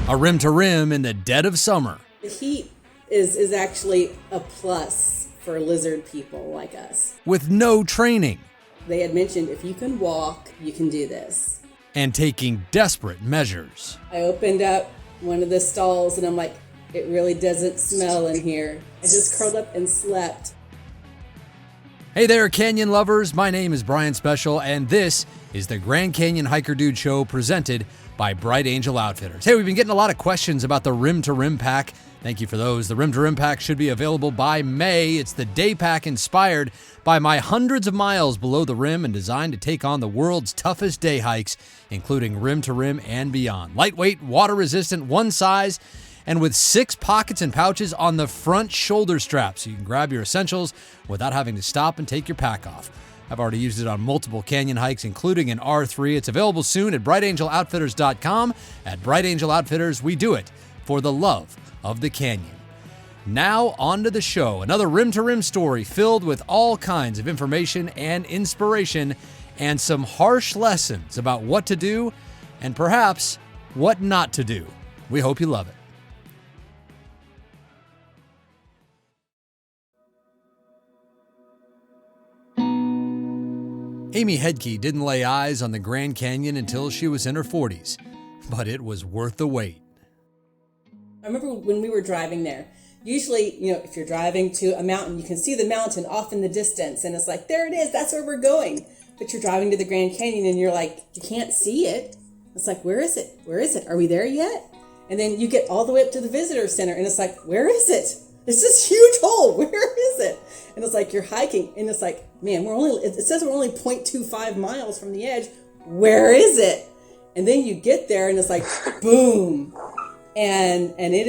A rim to rim in the dead of summer. The heat is actually a plus for lizard people like us. With no training. They had mentioned if you can walk, you can do this. And taking desperate measures. I opened up one of the stalls and I'm like, it really doesn't smell in here. I just curled up and slept. Hey there, Canyon lovers. My name is Brian Special, and this is the Grand Canyon Hiker Dude Show presented by Bright Angel Outfitters. Hey, we've been getting a lot of questions about the Rim to Rim pack. Thank you for those. The Rim to Rim pack should be available by May. It's the day pack inspired by my hundreds of miles below the rim and designed to take on the world's toughest day hikes, including Rim to Rim and beyond. Lightweight, water resistant, one size, and with 6 pockets and pouches on the front shoulder strap, so you can grab your essentials without having to stop and take your pack off. I've already used it on multiple canyon hikes, including an R3. It's available soon at brightangeloutfitters.com. At Bright Angel Outfitters, we do it for the love of the canyon. Now on to the show. Another Rim to Rim story filled with all kinds of information and inspiration and some harsh lessons about what to do and perhaps what not to do. We hope you love it. Amy Hedtke didn't lay eyes on the Grand Canyon until she was in her 40s, but it was worth the wait. I remember when we were driving there, usually, if you're driving to a mountain, you can see the mountain off in the distance, and it's like, there it is, that's where we're going. But you're driving to the Grand Canyon, and you're like, you can't see it. It's like, where is it? Where is it? Are we there yet? And then you get all the way up to the visitor center, and it's like, where is it? It's this huge hole. Where is it? And it's like you're hiking, and it's like, man, it says we're only 0.25 miles from the edge. Where is it? And then you get there, and it's like, boom. And it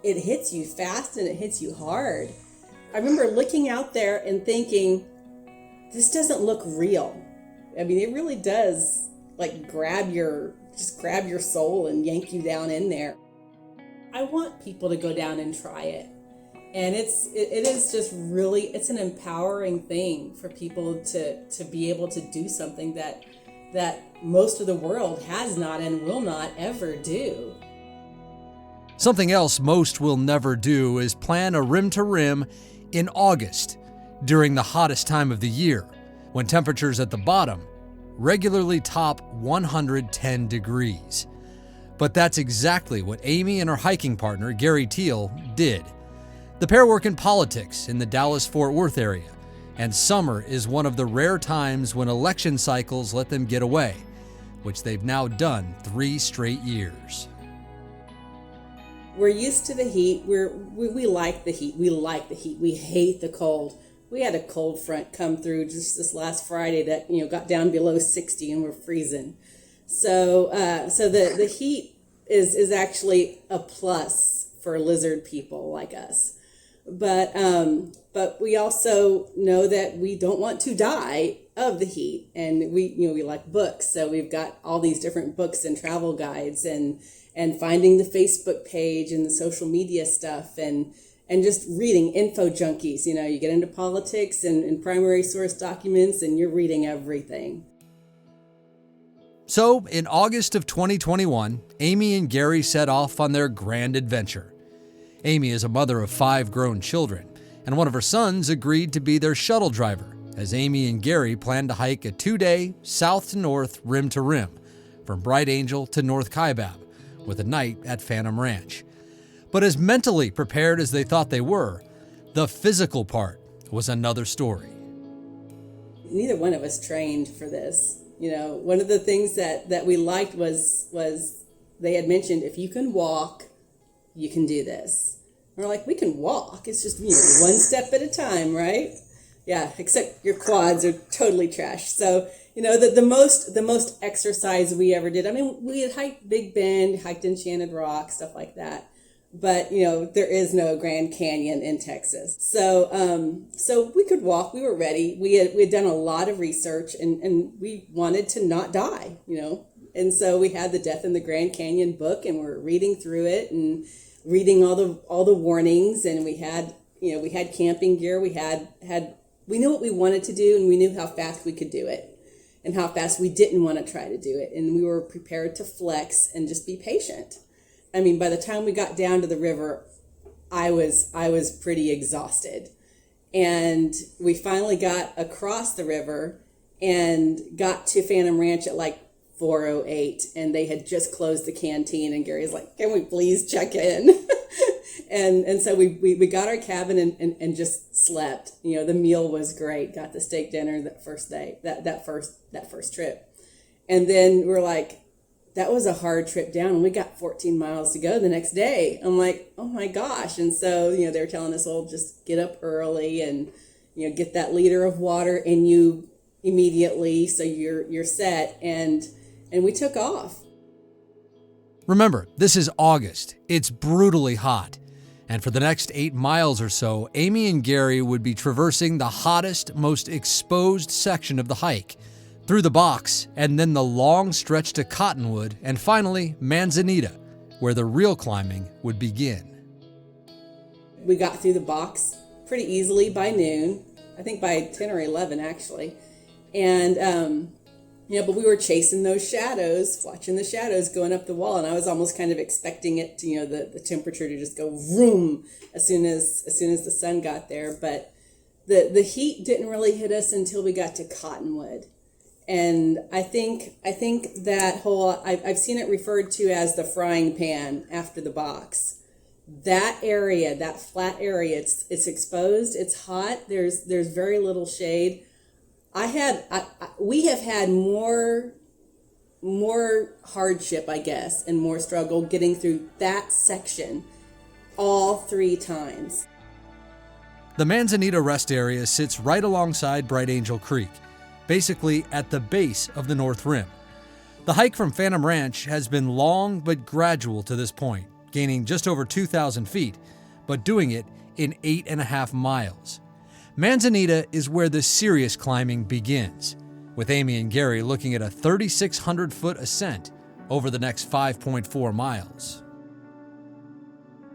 hits you fast and it hits you hard. I remember looking out there and thinking, this doesn't look real. I mean, it really does like grab your soul and yank you down in there. I want people to go down and try it. And it is just really, it's an empowering thing for people to be able to do something that most of the world has not and will not ever do. Something else most will never do is plan a rim to rim in August, during the hottest time of the year, when temperatures at the bottom regularly top 110 degrees. But that's exactly what Amy and her hiking partner, Gary Teal, did. The pair work in politics in the Dallas-Fort Worth area, and summer is one of the rare times when election cycles let them get away, which they've now done 3 straight years. We're used to the heat. We like the heat. We like the heat. We hate the cold. We had a cold front come through just this last Friday that got down below 60 and we're freezing. So the heat is actually a plus for lizard people like us. But we also know that we don't want to die of the heat, and we like books, so we've got all these different books and travel guides and finding the Facebook page and the social media stuff and just reading info junkies. You get into politics and primary source documents and you're reading everything. So in August of 2021, Amy and Gary set off on their grand adventure. Amy is a mother of 5 grown children, and one of her sons agreed to be their shuttle driver, as Amy and Gary planned to hike a 2-day south to north rim to rim, from Bright Angel to North Kaibab, with a night at Phantom Ranch. But as mentally prepared as they thought they were, the physical part was another story. Neither one of us trained for this. One of the things that we liked was they had mentioned, if you can walk, you can do this. And we're like, we can walk. It's just one step at a time, right? Yeah, except your quads are totally trashed. So, the most exercise we ever did. I mean, we had hiked Big Bend, hiked Enchanted Rock, stuff like that. But, there is no Grand Canyon in Texas. So we could walk. We were ready. We had done a lot of research and we wanted to not die, And so we had the Death in the Grand Canyon book, and we're reading through it and reading all the warnings. And we had camping gear. We knew what we wanted to do, and we knew how fast we could do it. and how fast we didn't want to try to do it. And we were prepared to flex and just be patient. I mean, by the time we got down to the river, I was pretty exhausted. And we finally got across the river and got to Phantom Ranch at like 4:08, and they had just closed the canteen, and Gary's like, can we please check in? and so we got our cabin and just slept. You know, the meal was great. Got the steak dinner that first day, that first trip. And then we're like, that was a hard trip down, and we got 14 miles to go the next day. I'm like, oh my gosh. And so, you know, they were telling us, oh, just get up early and, you know, get that liter of water in you immediately so you're set. And we took off. Remember, this is August. It's brutally hot. And for the next 8 miles or so, Amy and Gary would be traversing the hottest, most exposed section of the hike, through the box, and then the long stretch to Cottonwood, and finally Manzanita, where the real climbing would begin. We got through the box pretty easily by noon, I think by 10 or 11 actually. And, you know, but we were chasing those shadows, watching the shadows going up the wall, and I was almost kind of expecting it to, you know, the temperature to just go vroom as soon as the sun got there. But the heat didn't really hit us until we got to Cottonwood. And I think that whole, I've seen it referred to as the frying pan after the box. That area, that flat area, it's exposed, it's hot, there's very little shade. We have had more hardship, I guess, and more struggle getting through that section all 3 times. The Manzanita rest area sits right alongside Bright Angel Creek, basically at the base of the North Rim. The hike from Phantom Ranch has been long but gradual to this point, gaining just over 2,000 feet, but doing it in 8.5 miles. Manzanita is where the serious climbing begins, with Amy and Gary looking at a 3,600-foot ascent over the next 5.4 miles.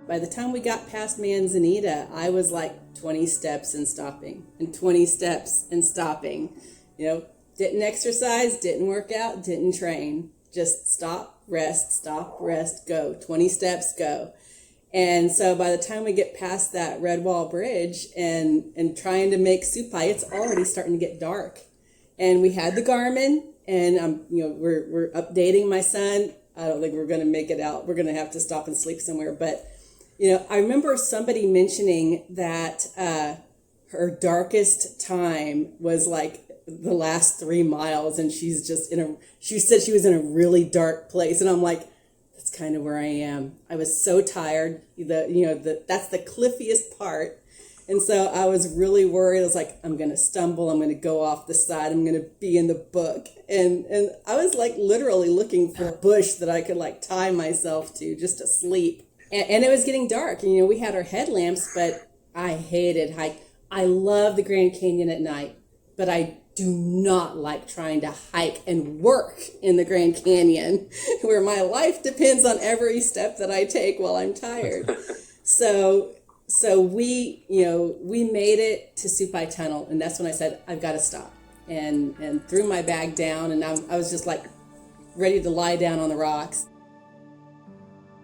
By the time we got past Manzanita, I was like 20 steps and stopping, and 20 steps and stopping. You know, didn't exercise, didn't work out, didn't train. Just stop, rest, go. 20 steps, go. And so by the time we get past that Red Wall Bridge and trying to make Supai, it's already starting to get dark. And we had the Garmin, and we're updating my son. I don't think we're going to make it out. We're going to have to stop and sleep somewhere. But, you know, I remember somebody mentioning that her darkest time was like the last 3 miles, and she said she was in a really dark place. And I'm like, that's kind of where I am. I was so tired. That's the cliffiest part. And so I was really worried. I was like, I'm going to stumble. I'm going to go off the side. I'm going to be in the book. And I was like literally looking for a bush that I could like tie myself to just to sleep. And it was getting dark. And, you know, we had our headlamps, but I hated hike. I love the Grand Canyon at night, but I do not like trying to hike and work in the Grand Canyon where my life depends on every step that I take while I'm tired. So we made it to Supai Tunnel, and that's when I said, I've got to stop, and threw my bag down, and I was just like ready to lie down on the rocks.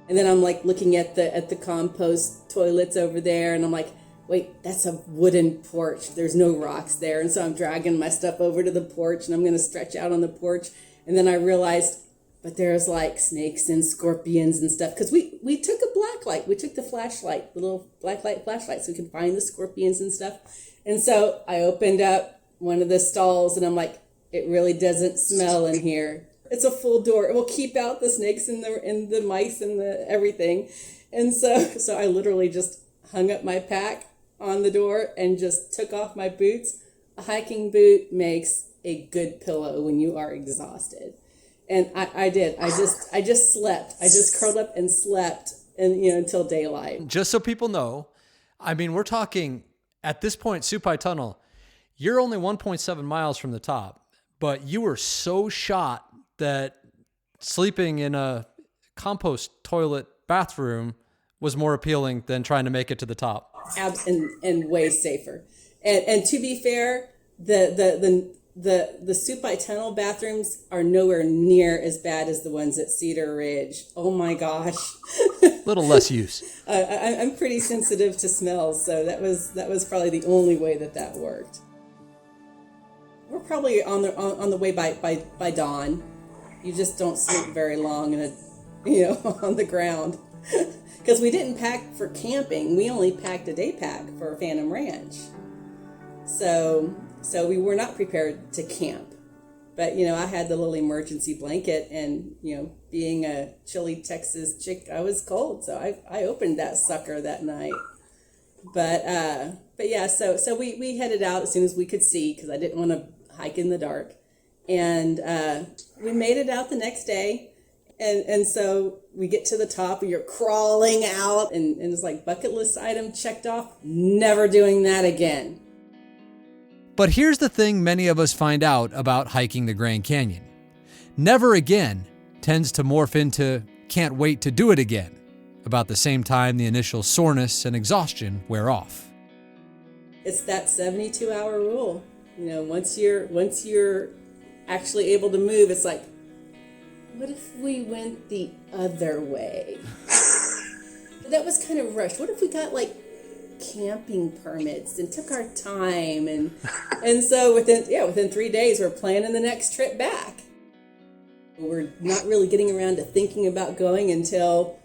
And then I'm like looking at the compost toilets over there, and I'm like, wait, that's a wooden porch. There's no rocks there. And so I'm dragging my stuff over to the porch, and I'm going to stretch out on the porch. And then I realized, but there's like snakes and scorpions and stuff. Because we took a black light. We took the flashlight, the little black light flashlight, so we could find the scorpions and stuff. And so I opened up one of the stalls, and I'm like, it really doesn't smell in here. It's a full door. It will keep out the snakes and the mice and the everything. And so I literally just hung up my pack on the door and just took off my boots. A hiking boot makes a good pillow when you are exhausted. And I did. I just slept. I just curled up and slept until daylight. Just so people know, I mean, we're talking at this point, Supai Tunnel, you're only 1.7 miles from the top, but you were so shot that sleeping in a compost toilet bathroom was more appealing than trying to make it to the top. And way safer. And to be fair, the the Supai Tunnel bathrooms are nowhere near as bad as the ones at Cedar Ridge. Oh my gosh. Little less use. I'm pretty sensitive to smells, so that was probably the only way that worked. We're probably on the way by dawn. You just don't sleep very long on the ground, because we didn't pack for camping. We only packed a day pack for Phantom Ranch. So we were not prepared to camp. But, I had the little emergency blanket, and, being a chilly Texas chick, I was cold. So I opened that sucker that night. But yeah, so we headed out as soon as we could see, because I didn't want to hike in the dark. And we made it out the next day. And so we get to the top, and you're crawling out, and it's like bucket list item checked off. Never doing that again. But here's the thing many of us find out about hiking the Grand Canyon. Never again tends to morph into can't wait to do it again, about the same time the initial soreness and exhaustion wear off. It's that 72-hour rule. Once you're actually able to move, it's like, what if we went the other way? That was kind of rushed. What if we got camping permits and took our time, and so within 3 days we're planning the next trip back. We're not really getting around to thinking about going until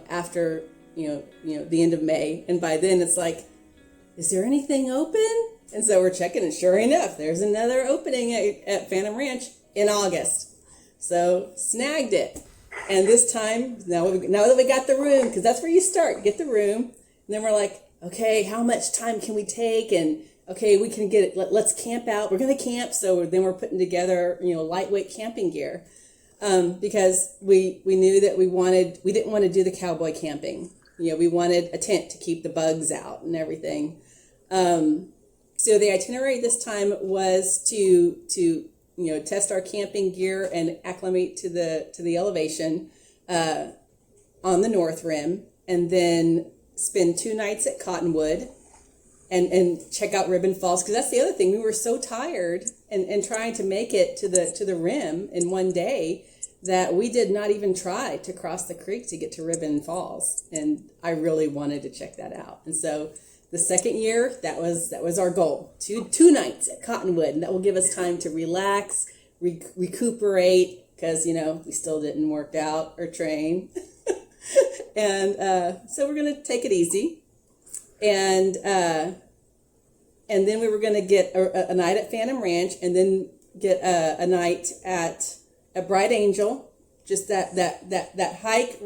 after the end of May, and by then it's like, is there anything open? And so we're checking, and sure enough, there's another opening at Phantom Ranch in August. So snagged it. And this time, now that we got the room, because that's where you start, get the room, and then we're like, okay, how much time can we take? And okay, we can get it. Let's camp out. We're going to camp. So then we're putting together, lightweight camping gear, because we knew that we didn't want to do the cowboy camping. We wanted a tent to keep the bugs out and everything. So the itinerary this time was to test our camping gear and acclimate to the elevation on the North Rim, and then spend 2 nights at Cottonwood and check out Ribbon Falls, because that's the other thing. We were so tired and trying to make it to the rim in one day that we did not even try to cross the creek to get to Ribbon Falls, and I really wanted to check that out. And so the second year, that was our goal. Two nights at Cottonwood, and that will give us time to relax, recuperate, because we still didn't work out or train. And so we're going to take it easy. And then we were going to get a night at Phantom Ranch, and then get a night at Bright Angel. Just that hike,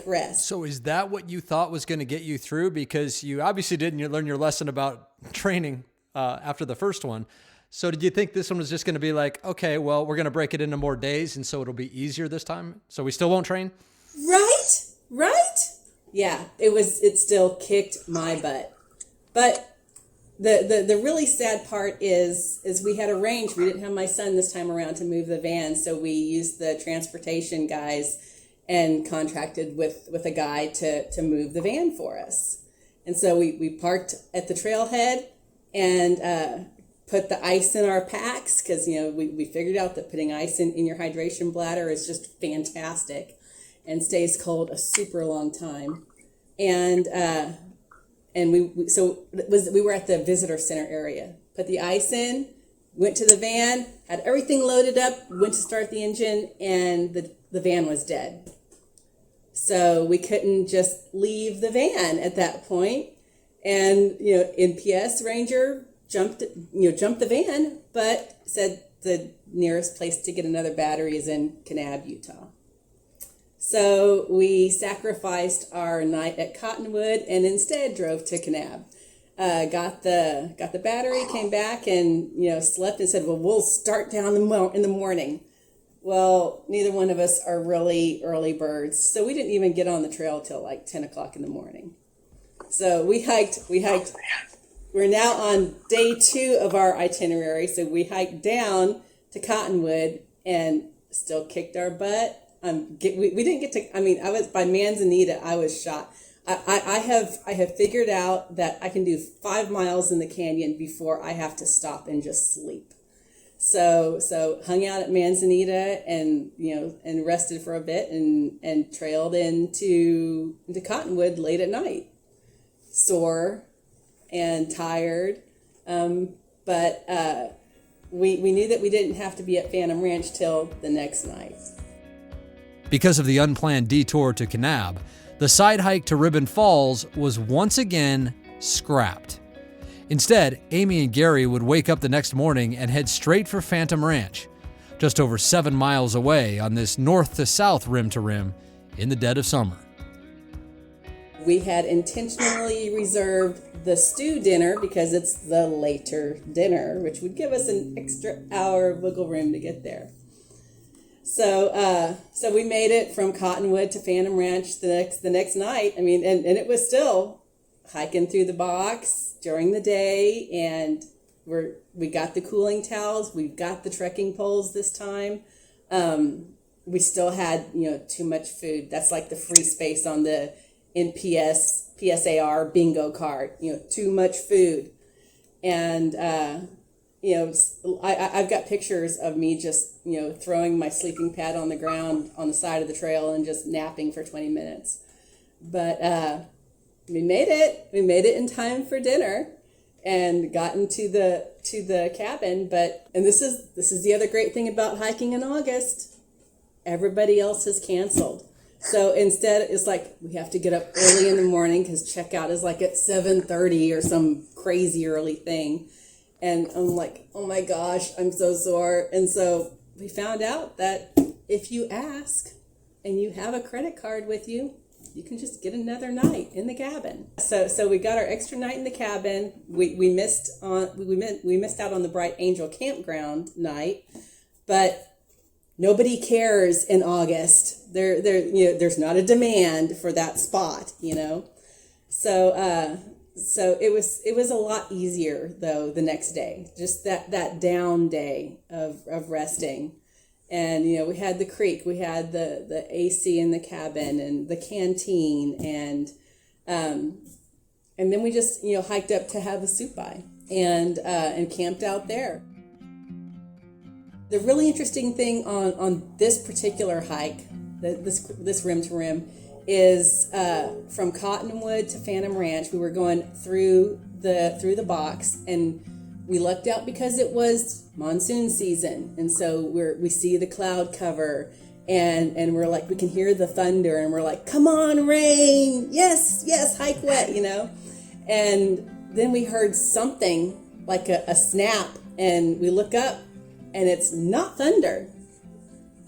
rest. So is that what you thought was going to get you through? Because you obviously didn't learn your lesson about training after the first one. So did you think this one was just going to be like, okay, well, we're going to break it into more days, and so it'll be easier this time? So we still won't train? Right? Yeah, it still kicked my butt. But the really sad part is we had arranged, we didn't have my son this time around to move the van, so we used the transportation guys and contracted with a guy to move the van for us. And so we parked at the trailhead and put the ice in our packs, because we figured out that putting ice in your hydration bladder is just fantastic and stays cold a super long time. And we were at the visitor center area, put the ice in, went to the van, had everything loaded up, went to start the engine, and the van was dead. So we couldn't just leave the van at that point. And, NPS ranger jumped the van, but said the nearest place to get another battery is in Kanab, Utah. So we sacrificed our night at Cottonwood and instead drove to Kanab. Got the battery, came back, and slept, and said, well, we'll start down in the morning. Well, neither one of us are really early birds, so we didn't even get on the trail till like 10 o'clock in the morning. So we hiked. We're now on day 2 of our itinerary, so we hiked down to Cottonwood and still kicked our butt. We didn't get to, I was by Manzanita, I was shot. I have figured out that I can do 5 miles in the canyon before I have to stop and just sleep. So hung out at Manzanita and and rested for a bit and trailed into Cottonwood late at night, sore and tired, but we knew that we didn't have to be at Phantom Ranch till the next night. Because of the unplanned detour to Kanab, the side hike to Ribbon Falls was once again scrapped. Instead, Amy and Gary would wake up the next morning and head straight for Phantom Ranch, just over 7 miles away on this north-to-south rim-to-rim in the dead of summer. We had intentionally reserved the stew dinner because it's the later dinner, which would give us an extra hour of wiggle room to get there. So we made it from Cottonwood to Phantom Ranch the next night. I mean, and it was still hiking through the box during the day, and we got the cooling towels, we've got the trekking poles this time. We still had too much food. That's like the free space on the PSAR bingo card. Too much food, and I've got pictures of me just throwing my sleeping pad on the ground on the side of the trail and just napping for 20 minutes. But we made it. We made it in time for dinner, and got into the cabin. And this is the other great thing about hiking in August. Everybody else has canceled. So instead, it's like we have to get up early in the morning because checkout is like at 7:30 or some crazy early thing. And I'm like, oh my gosh, I'm so sore. And so we found out that if you ask and you have a credit card with you, you can just get another night in the cabin. So we got our extra night in the cabin. We missed out on the Bright Angel campground night, but nobody cares in August. There's not a demand for that spot, So it was a lot easier though the next day, just that down day of resting. And we had the creek, we had the AC in the cabin and the canteen, and then we just hiked up to Havasupai and camped out there. The really interesting thing on this particular hike, this rim to rim, is from Cottonwood to Phantom Ranch. We were going through the box, and we lucked out because it was monsoon season, and so we see the cloud cover, and we're like, we can hear the thunder, and we're like, come on, rain, yes, hike wet, and then we heard something like a snap, and we look up, and it's not thunder.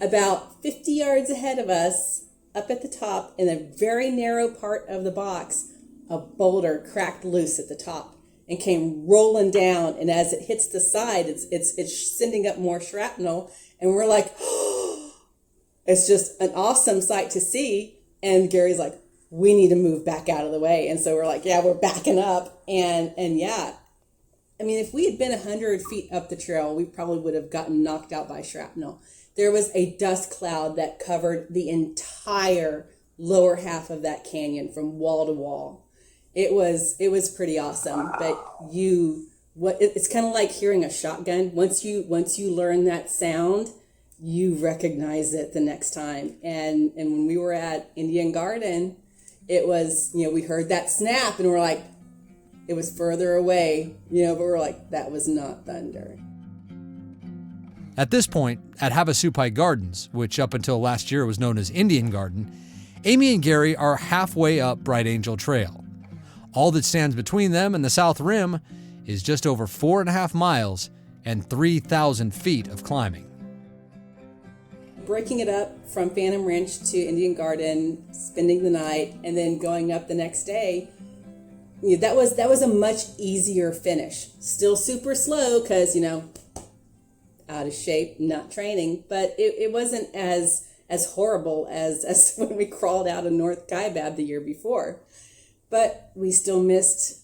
About 50 yards ahead of us, up at the top, in a very narrow part of the box, a boulder cracked loose at the top and came rolling down. And as it hits the side, it's sending up more shrapnel. And we're like, oh, it's just an awesome sight to see. And Gary's like, we need to move back out of the way. And so we're like, yeah, we're backing up. And yeah, I mean, if we had been 100 feet up the trail, we probably would have gotten knocked out by shrapnel. There was a dust cloud that covered the entire lower half of that canyon from wall to wall. It was pretty awesome. But it's kind of like hearing a shotgun. Once you learn that sound, you recognize it the next time. And when we were at Indian Garden, it was, we heard that snap, and we're like, it was further away, but we're like, that was not thunder. At this point, at Havasupai Gardens, which up until last year was known as Indian Garden, Amy and Gary are halfway up Bright Angel Trail. All that stands between them and the South Rim is just over 4.5 miles and 3,000 feet of climbing. Breaking it up from Phantom Ranch to Indian Garden, spending the night, and then going up the next day, that was a much easier finish. Still super slow because, out of shape, not training, but it wasn't as horrible as when we crawled out of North Kaibab the year before. But we still missed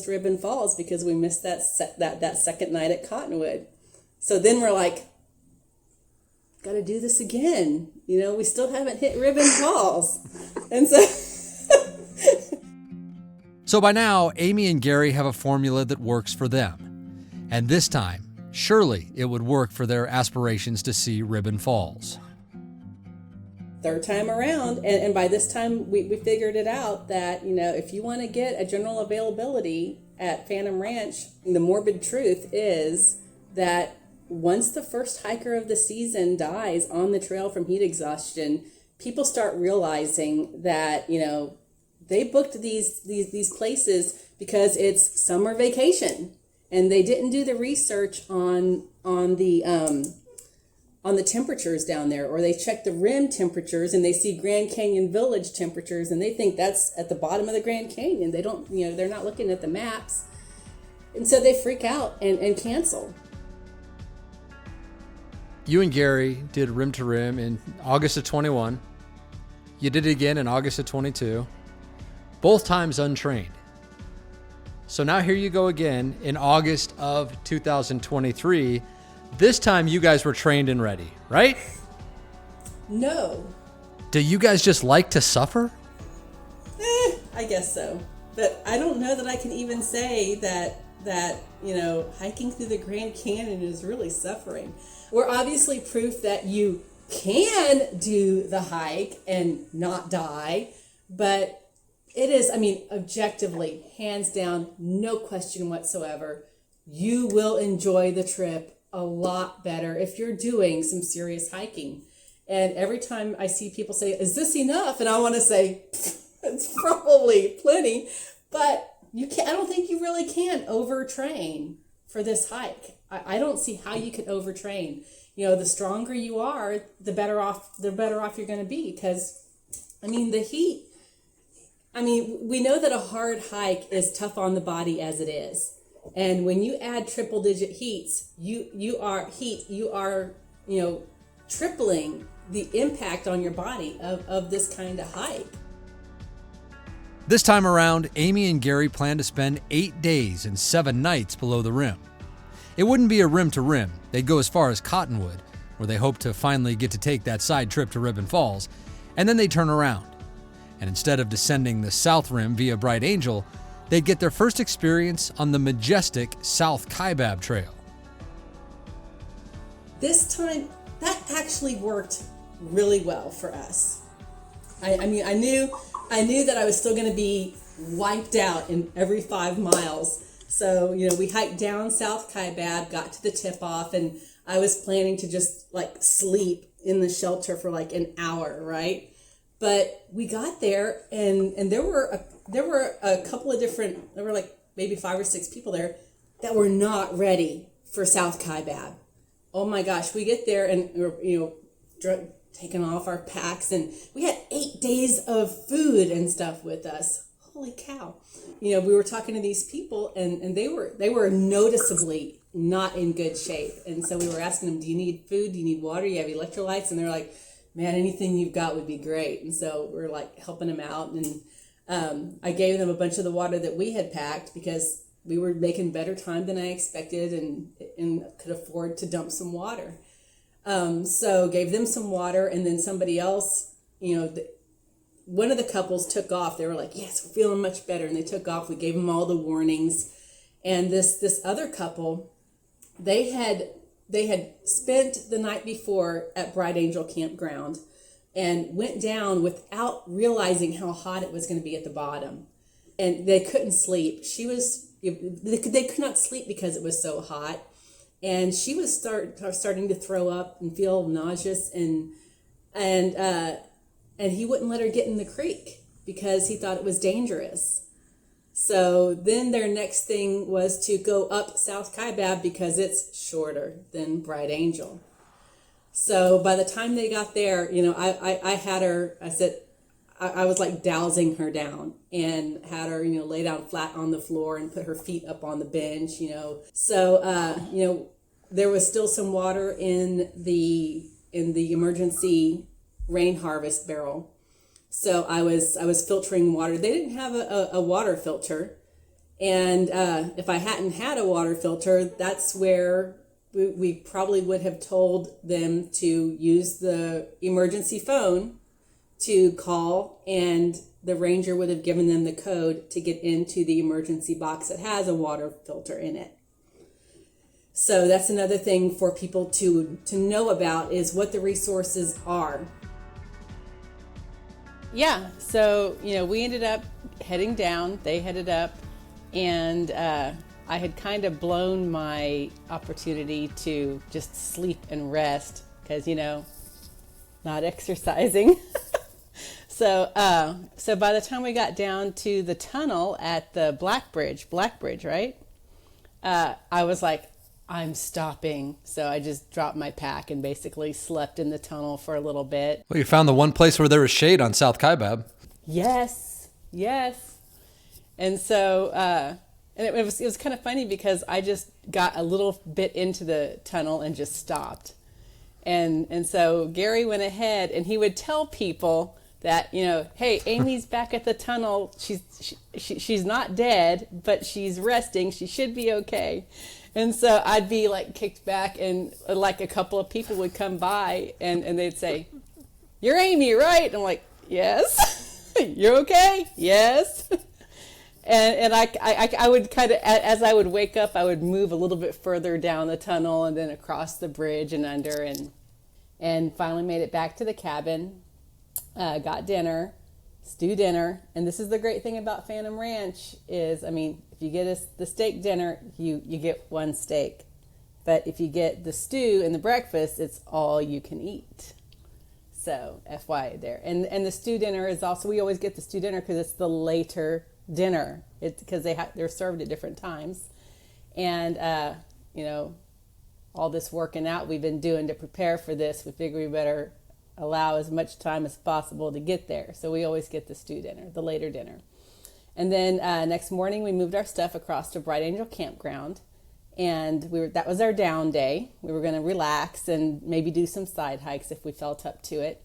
Ribbon Falls because we missed that second night at Cottonwood. So then we're like, got to do this again. We still haven't hit Ribbon Falls. And so by now, Amy and Gary have a formula that works for them. And this time, Surely it would work for their aspirations to see Ribbon Falls. Third time around, and by this time we figured it out that, if you want to get a general availability at Phantom Ranch, the morbid truth is that once the first hiker of the season dies on the trail from heat exhaustion, people start realizing that, they booked these places because it's summer vacation, and they didn't do the research on the temperatures down there, or they check the rim temperatures and they see Grand Canyon Village temperatures and they think that's at the bottom of the Grand Canyon. They don't, they're not looking at the maps. And so they freak out and cancel. You and Gary did Rim2Rim in August of 21. You did it again in August of 22. Both times untrained. So now here you go again in August of 2023. This time you guys were trained and ready, right? No. Do you guys just like to suffer? I guess so. But I don't know that I can even say that hiking through the Grand Canyon is really suffering. We're obviously proof that you can do the hike and not die, but it is, objectively, hands down, no question whatsoever, you will enjoy the trip a lot better if you're doing some serious hiking. And every time I see people say, is this enough? And I want to say, it's probably plenty, but I don't think you really can overtrain for this hike. I don't see how you could overtrain. The stronger you are, the better off you're going to be, because the heat, we know that a hard hike is tough on the body as it is. And when you add triple digit heats, you are tripling the impact on your body of this kind of hike. This time around, Amy and Gary plan to spend 8 days and 7 nights below the rim. It wouldn't be a Rim2Rim. They'd go as far as Cottonwood, where they hope to finally get to take that side trip to Ribbon Falls, and then they turn around. And instead of descending the South Rim via Bright Angel, they'd get their first experience on the majestic South Kaibab Trail. This time, that actually worked really well for us. I knew that I was still going to be wiped out in every 5 miles. So, we hiked down South Kaibab, got to the tip-off, and I was planning to just, sleep in the shelter for, an hour, right? But we got there, and there were a couple of different, there were maybe 5 or 6 people there that were not ready for South Kaibab. Oh my gosh, we get there and we're, taking off our packs, and we had 8 days of food and stuff with us. Holy cow. We were talking to these people and they were noticeably not in good shape. And so we were asking them, do you need food? Do you need water? Do you have electrolytes? And they're like, man, anything you've got would be great. And so we're helping them out. And I gave them a bunch of the water that we had packed because we were making better time than I expected and could afford to dump some water. So gave them some water, and then somebody else, one of the couples took off. They were like, yes, we're feeling much better. And they took off. We gave them all the warnings. And this other couple, they had spent the night before at Bright Angel Campground and went down without realizing how hot it was going to be at the bottom. And they couldn't sleep. They could not sleep because it was so hot. And she was starting to throw up and feel nauseous, and he wouldn't let her get in the creek because he thought it was dangerous. So then their next thing was to go up South Kaibab because it's shorter than Bright Angel. So by the time they got there, I had her, I was dousing her down and had her, lay down flat on the floor and put her feet up on the bench, So, there was still some water in the emergency rain harvest barrel. So I was filtering water. They didn't have a water filter. And if I hadn't had a water filter, that's where we probably would have told them to use the emergency phone to call, and the ranger would have given them the code to get into the emergency box that has a water filter in it. So that's another thing for people to know about, is what the resources are. Yeah, so, we ended up heading down, they headed up, and I had kind of blown my opportunity to just sleep and rest because, not exercising. So by the time we got down to the tunnel at the Black Bridge, right? I was like, I'm stopping. So I just dropped my pack and basically slept in the tunnel for a little bit. Well, you found the one place where there was shade on South Kaibab. Yes. And so, and it was kind of funny because I just got a little bit into the tunnel and just stopped. And so Gary went ahead and he would tell people that, hey, Amy's back at the tunnel. She's not dead, but she's resting. She should be okay. And so I'd be like kicked back, and like a couple of people would come by and they'd say, "You're Amy, right?" And I'm like, "Yes." "You're okay?" "Yes." And I would kind of, as I would wake up, I would move a little bit further down the tunnel and then across the bridge and under, and finally made it back to the cabin. Got dinner, stew dinner. And this is the great thing about Phantom Ranch is, if you get the steak dinner, you get one steak. But if you get the stew and the breakfast, it's all you can eat. So FYI there. And the stew dinner is also, we always get the stew dinner because it's the later dinner. It's because they're served at different times. And, all this working out we've been doing to prepare for this, we figure we better allow as much time as possible to get there. So we always get the stew dinner, the later dinner. And then next morning we moved our stuff across to Bright Angel Campground, and that was our down day. We were going to relax and maybe do some side hikes if we felt up to it,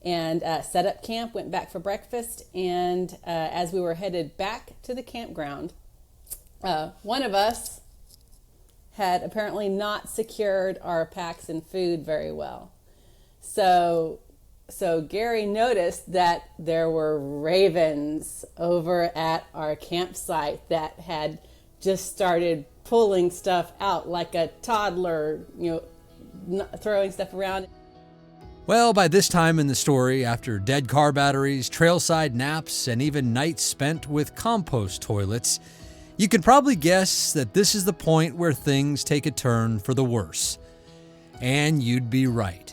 and set up camp, went back for breakfast. And as we were headed back to the campground, one of us had apparently not secured our packs and food very well. So Gary noticed that there were ravens over at our campsite that had just started pulling stuff out like a toddler, throwing stuff around. Well, by this time in the story, after dead car batteries, trailside naps, and even nights spent with compost toilets, you can probably guess that this is the point where things take a turn for the worse. And you'd be right.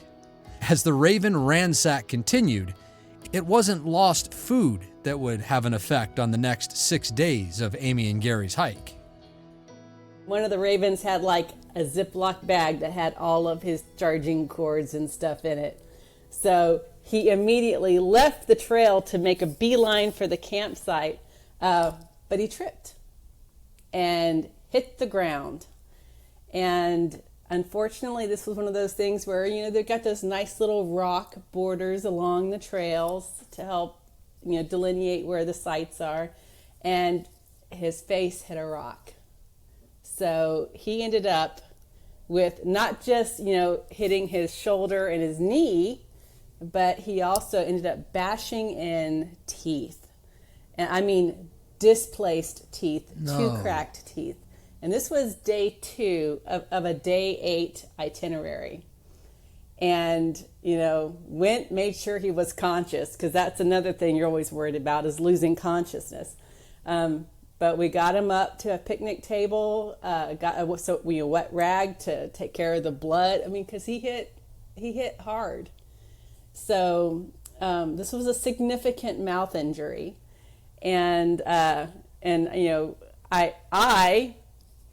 As the Raven ransack continued, it wasn't lost food that would have an effect on the next 6 days of Amy and Gary's hike. One of the Ravens had like a Ziploc bag that had all of his charging cords and stuff in it. So he immediately left the trail to make a beeline for the campsite, but he tripped and hit the ground. And unfortunately, this was one of those things where, they've got those nice little rock borders along the trails to help, delineate where the sites are. And his face hit a rock. So he ended up with not just, hitting his shoulder and his knee, but he also ended up bashing in teeth. And I mean, displaced teeth, No. 2 cracked teeth. And this was day 2 of a day 8 itinerary. And, made sure he was conscious, because that's another thing you're always worried about, is losing consciousness. But we got him up to a picnic table, got a wet rag to take care of the blood. Because he hit hard. So this was a significant mouth injury. And I,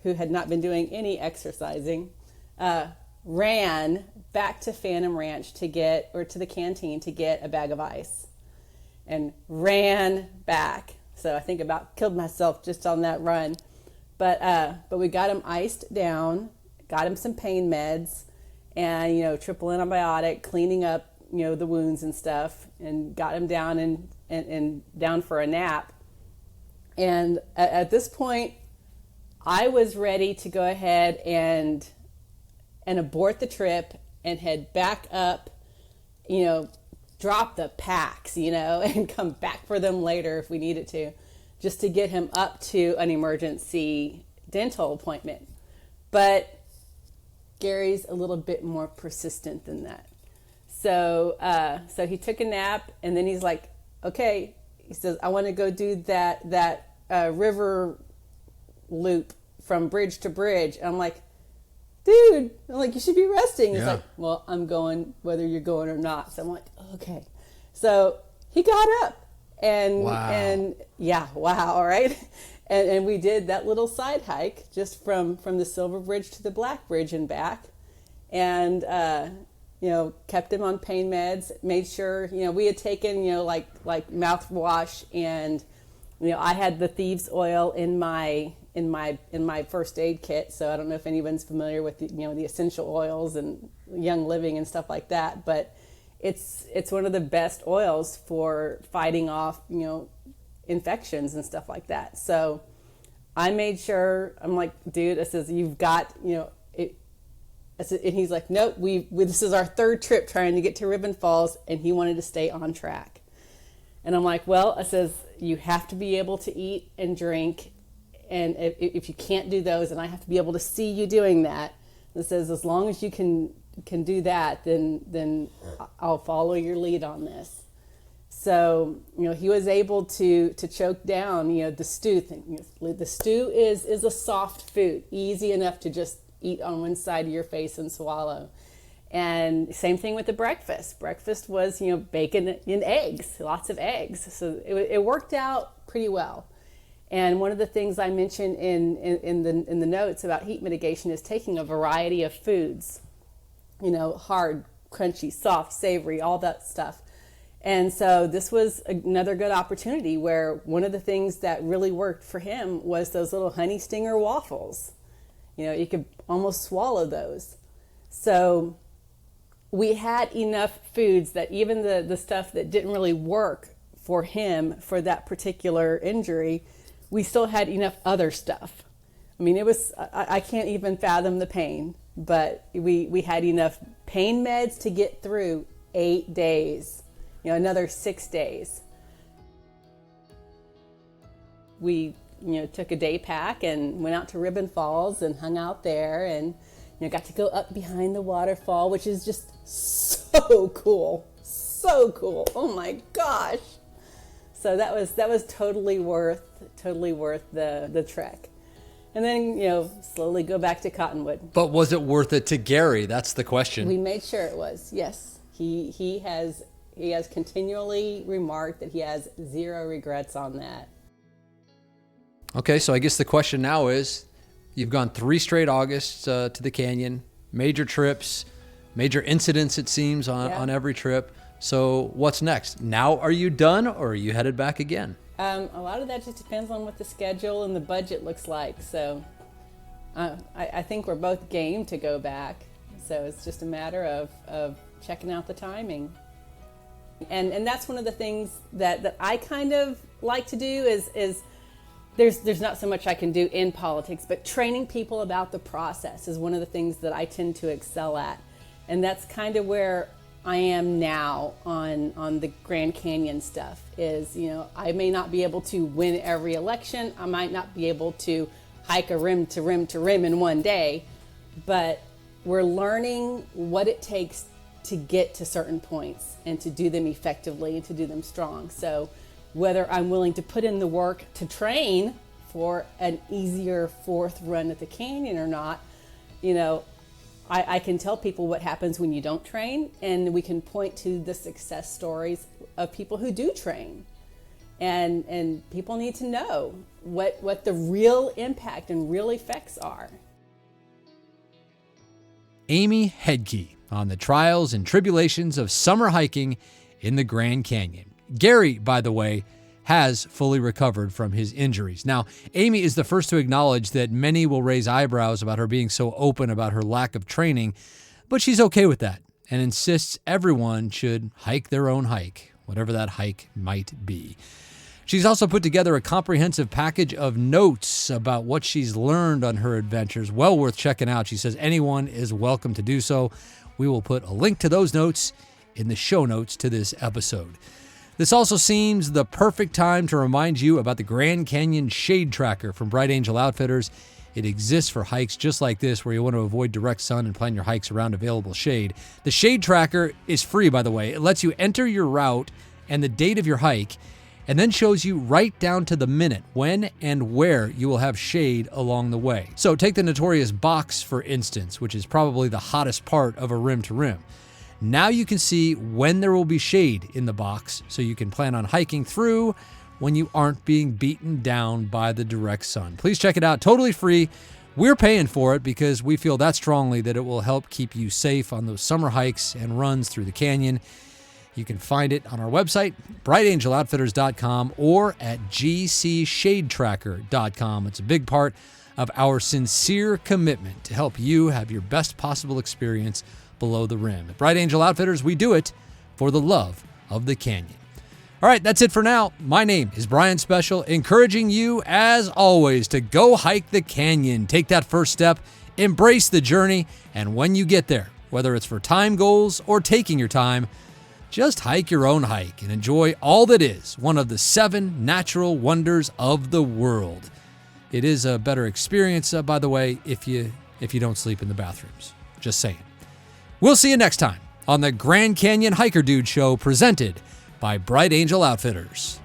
who had not been doing any exercising, ran back to Phantom Ranch to the canteen to get a bag of ice, and ran back. So I think about killed myself just on that run. But we got him iced down, got him some pain meds, and triple antibiotic, cleaning up the wounds and stuff, and got him down and down for a nap. And at this point, I was ready to go ahead and abort the trip and head back up, drop the packs, and come back for them later if we needed to, just to get him up to an emergency dental appointment. But Gary's a little bit more persistent than that. So he took a nap, and then he's like, okay, he says, I want to go do that river loop from bridge to bridge. And I'm like, dude, you should be resting. He's like, well, I'm going whether you're going or not. So I'm like, okay. So he got up and wow, right? And we did that little side hike just from the Silver Bridge to the Black Bridge and back. And, kept him on pain meds, made sure, we had taken, like mouthwash, and, I had the thieves oil in my first aid kit. So I don't know if anyone's familiar with the essential oils and Young Living and stuff like that, but it's one of the best oils for fighting off, infections and stuff like that. So I made sure, I'm like, dude, I says, you've got, it. I said, and he's like, nope, this is our third trip trying to get to Ribbon Falls, and he wanted to stay on track. And I'm like, well, I says, you have to be able to eat and drink, and if you can't do those, and I have to be able to see you doing that, it says, as long as you can do that, then I'll follow your lead on this. So, he was able to choke down, the stew thing. The stew is a soft food, easy enough to just eat on one side of your face and swallow. And same thing with the breakfast. Breakfast was, bacon and eggs, lots of eggs. So it worked out pretty well. And one of the things I mentioned in the notes about heat mitigation is taking a variety of foods, hard, crunchy, soft, savory, all that stuff. And so this was another good opportunity where one of the things that really worked for him was those little honey stinger waffles. You could almost swallow those. So we had enough foods that even the stuff that didn't really work for him for that particular injury, we still had enough other stuff. I mean, I can't even fathom the pain, but we had enough pain meds to get through 8 days, another 6 days. We took a day pack and went out to Ribbon Falls and hung out there, and got to go up behind the waterfall, which is just so cool. Oh my gosh. So that was totally worth the trek. And then, slowly go back to Cottonwood. But was it worth it to Gary? That's the question. We made sure it was. Yes. He has continually remarked that he has zero regrets on that. Okay, so I guess the question now is, you've gone 3 straight Augusts to the canyon, major trips, major incidents, it seems, on every trip. So what's next? Now are you done, or are you headed back again? A lot of that just depends on what the schedule and the budget looks like. So I think we're both game to go back. So it's just a matter of checking out the timing. And that's one of the things that I kind of like to do is there's not so much I can do in politics, but training people about the process is one of the things that I tend to excel at. And that's kind of where I am now on the Grand Canyon stuff is, I may not be able to win every election. I might not be able to hike a rim to rim to rim in one day, but we're learning what it takes to get to certain points and to do them effectively and to do them strong. So whether I'm willing to put in the work to train for an easier 4th run at the canyon or not, I can tell people what happens when you don't train, and we can point to the success stories of people who do train. And people need to know what the real impact and real effects are. Amy Hedtke on the trials and tribulations of summer hiking in the Grand Canyon. Gary, by the way, has fully recovered from his injuries. Now, Amy is the first to acknowledge that many will raise eyebrows about her being so open about her lack of training, but she's okay with that and insists everyone should hike their own hike, whatever that hike might be. She's also put together a comprehensive package of notes about what she's learned on her adventures. Well worth checking out. She says anyone is welcome to do so. We will put a link to those notes in the show notes to this episode. This also seems the perfect time to remind you about the Grand Canyon Shade Tracker from Bright Angel Outfitters. It exists for hikes just like this, where you want to avoid direct sun and plan your hikes around available shade. The shade tracker is free, by the way. It lets you enter your route and the date of your hike, and then shows you right down to the minute when and where you will have shade along the way. So take the notorious box, for instance, which is probably the hottest part of a rim-to-rim. Now you can see when there will be shade in the box, so you can plan on hiking through when you aren't being beaten down by the direct sun. Please check it out, totally free. We're paying for it because we feel that strongly that it will help keep you safe on those summer hikes and runs through the canyon. You can find it on our website, brightangeloutfitters.com, or at gcshadetracker.com. It's a big part of our sincere commitment to help you have your best possible experience below the rim. At Bright Angel Outfitters, we do it for the love of the canyon. All right, that's it for now. My name is Brian Special, encouraging you, as always, to go hike the canyon. Take that first step, embrace the journey, and when you get there, whether it's for time goals or taking your time, just hike your own hike and enjoy all that is one of the 7 natural wonders of the world. It is a better experience, by the way, if you don't sleep in the bathrooms. Just saying. We'll see you next time on the Grand Canyon Hiker Dude Show, presented by Bright Angel Outfitters.